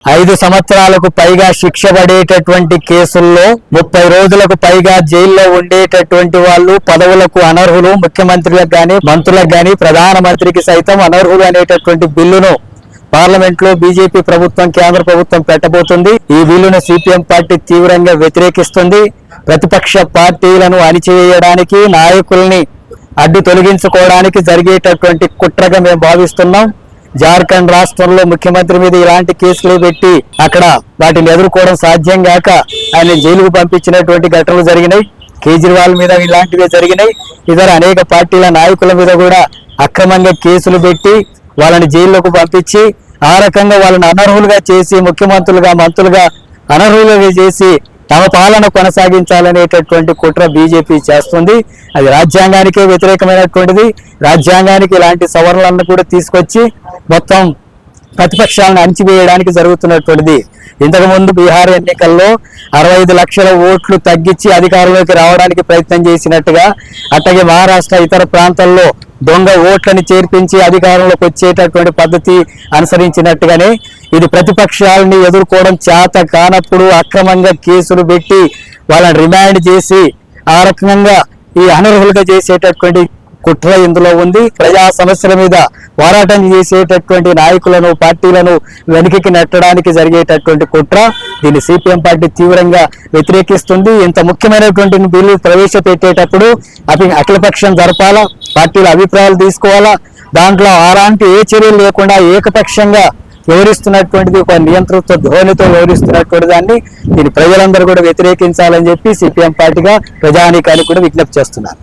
5 సంవత్సరాలకు పైగా శిక్ష పడేటటువంటి కేసుల్లో 30 రోజులకు పైగా జైల్లో ఉండేటటువంటి వాళ్ళు పదవులకు అనర్హులు. ముఖ్యమంత్రులకు గాని, మంత్రులకు గాని, ప్రధానమంత్రికి సైతం అనర్హులు అనేటటువంటి బిల్లును పార్లమెంట్ లో బీజేపీ ప్రభుత్వం, కేంద్ర ప్రభుత్వం పెట్టబోతుంది. ఈ బిల్లును సిపిఎం పార్టీ తీవ్రంగా వ్యతిరేకిస్తుంది. ప్రతిపక్ష పార్టీలను అణిచివేయడానికి, నాయకుల్ని అడ్డు తొలగించుకోవడానికి జరిగేటటువంటి కుట్రగా మేము భావిస్తున్నాం. జార్ఖండ్ రాష్ట్రంలో ముఖ్యమంత్రి మీద ఇలాంటి కేసులు పెట్టి అక్కడ వాటిని ఎదుర్కోవడం సాధ్యం కాక ఆయన జైలుకు పంపించినటువంటి ఘటనలు జరిగినాయి. కేజ్రీవాల్ మీద ఇలాంటివే జరిగినాయి. ఇతర అనేక పార్టీల నాయకుల మీద కూడా అక్రమంగా కేసులు పెట్టి వాళ్ళని జైల్లోకి పంపించి ఆ రకంగా వాళ్ళని అనర్హులుగా చేసి, ముఖ్యమంత్రులుగా, మంత్రులుగా అనర్హులుగా చేసి తమ పాలన కొనసాగించాలనేటటువంటి కుట్ర బీజేపీ చేస్తుంది. అది రాజ్యాంగానికే వ్యతిరేకమైనటువంటిది. రాజ్యాంగానికి ఇలాంటి సవరణలను కూడా తీసుకొచ్చి మొత్తం ప్రతిపక్షాలను అణిచివేయడానికి జరుగుతున్నటువంటిది. ఇంతకుముందు బీహార్ ఎన్నికల్లో 65 లక్షల ఓట్లు తగ్గించి అధికారంలోకి రావడానికి ప్రయత్నం చేసినట్టుగా, అట్లాగే మహారాష్ట్ర ఇతర ప్రాంతాల్లో దొంగ ఓట్లని చేర్పించి అధికారంలోకి వచ్చేటటువంటి పద్ధతి అనుసరించినట్టుగానే ఇది ప్రతిపక్షాలని ఎదుర్కోవడం చేత కానప్పుడు అక్రమంగా కేసులు పెట్టి వాళ్ళని రిమాండ్ చేసి ఆ రకంగా ఈ అనర్హులుగా చేసేటటువంటి కుట్ర ఇందులో ఉంది. ప్రజా సమస్యల మీద పోరాటం చేసేటటువంటి నాయకులను, పార్టీలను వెనుకకి నెట్టడానికి జరిగేటటువంటి కుట్ర. దీన్ని సిపిఎం పార్టీ తీవ్రంగా వ్యతిరేకిస్తుంది. ఇంత ముఖ్యమైనటువంటి బిల్లు ప్రవేశపెట్టేటప్పుడు అఖిలపక్షం జరపాలా, పార్టీల అభిప్రాయాలు తీసుకోవాలా. దాంట్లో అలాంటి ఏ చర్యలు లేకుండా ఏకపక్షంగా వ్యవహరిస్తున్నటువంటిది, ఒక నియంతృత్వ ధోరణితో వ్యవహరిస్తున్నటువంటి దాన్ని దీన్ని ప్రజలందరూ కూడా వ్యతిరేకించాలని చెప్పి సిపిఎం పార్టీగా ప్రజానీకానికి కూడా విజ్ఞప్తి చేస్తున్నారు.